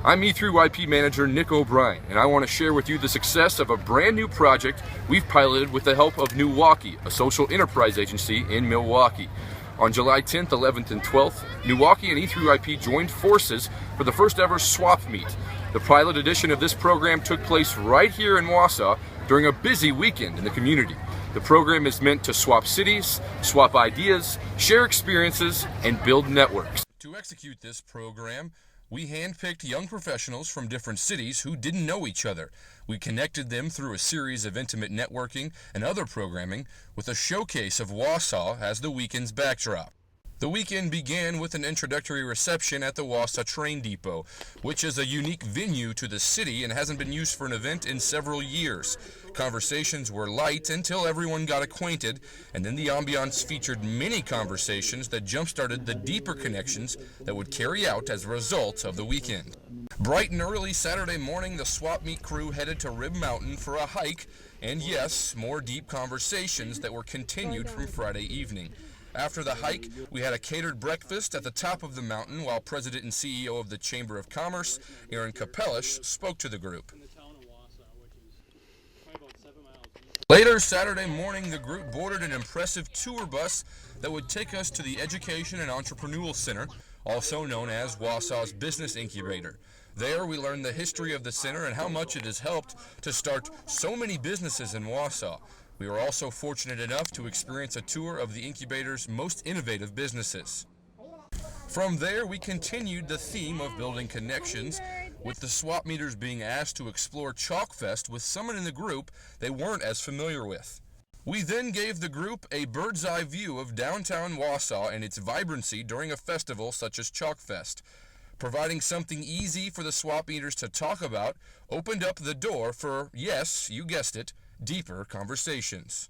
I'm E3YP manager Nick O'Brien, and I want to share with you the success of a brand new project we've piloted with the help of Newaukee, a social enterprise agency in Milwaukee. On July 10th, 11th, and 12th, Newaukee and E3YP joined forces for the first ever swap meet. The pilot edition of this program took place right here in Wausau during a busy weekend in the community. The program is meant to swap cities, swap ideas, share experiences, and build networks. To execute this program, we handpicked young professionals from different cities who didn't know each other. We connected them through a series of intimate networking and other programming with a showcase of Wausau as the weekend's backdrop. The weekend began with an introductory reception at the Wausau train depot, which is a unique venue to the city and hasn't been used for an event in several years. Conversations were light until everyone got acquainted, and then the ambiance featured many conversations that jump-started the deeper connections that would carry out as a result of the weekend. Bright and early Saturday morning, the swap meet crew headed to Rib Mountain for a hike, and yes, more deep conversations that were continued from Friday evening. After the hike, we had a catered breakfast at the top of the mountain while President and CEO of the Chamber of Commerce, Aaron Capellish, spoke to the group. Later Saturday morning, the group boarded an impressive tour bus that would take us to the Education and Entrepreneurial Center, also known as Wausau's Business Incubator. There, we learned the history of the center and how much it has helped to start so many businesses in Wausau. We were also fortunate enough to experience a tour of the incubator's most innovative businesses. From there, we continued the theme of building connections, with the swap meeters being asked to explore Chalkfest with someone in the group they weren't as familiar with. We then gave the group a bird's eye view of downtown Wausau and its vibrancy during a festival such as Chalkfest. Providing something easy for the swap meeters to talk about opened up the door for, yes, you guessed it, deeper conversations.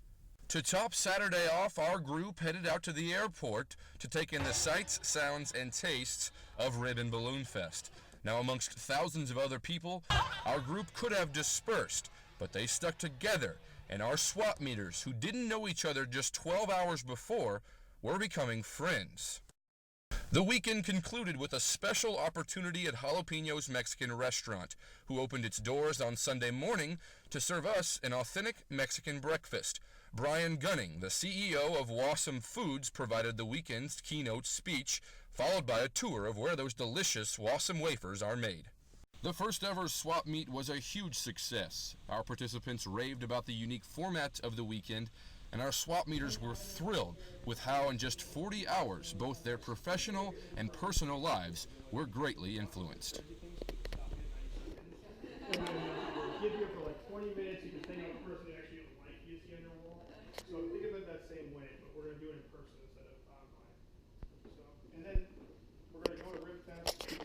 To top Saturday off, our group headed out to the airport to take in the sights, sounds, and tastes of Rib and Balloon Fest. Now, amongst thousands of other people, our group could have dispersed, but they stuck together, and our swap meeters, who didn't know each other just 12 hours before, were becoming friends. The weekend concluded with a special opportunity at Jalapeño's Mexican restaurant, who opened its doors on Sunday morning to serve us an authentic Mexican breakfast. Brian Gunning, the CEO of Wausau Foods, provided the weekend's keynote speech, followed by a tour of where those delicious Wausau wafers are made. The first ever swap meet was a huge success. Our participants raved about the unique format of the weekend, and our swap meeters were thrilled with how in just 40 hours both their professional and personal lives were greatly influenced. Give here for like 20 minutes, you can think of a person you actually like you see on your wall. So think of it that same way, but we're going to do it in person instead of online. So, and then we're going to go to Rib Fest.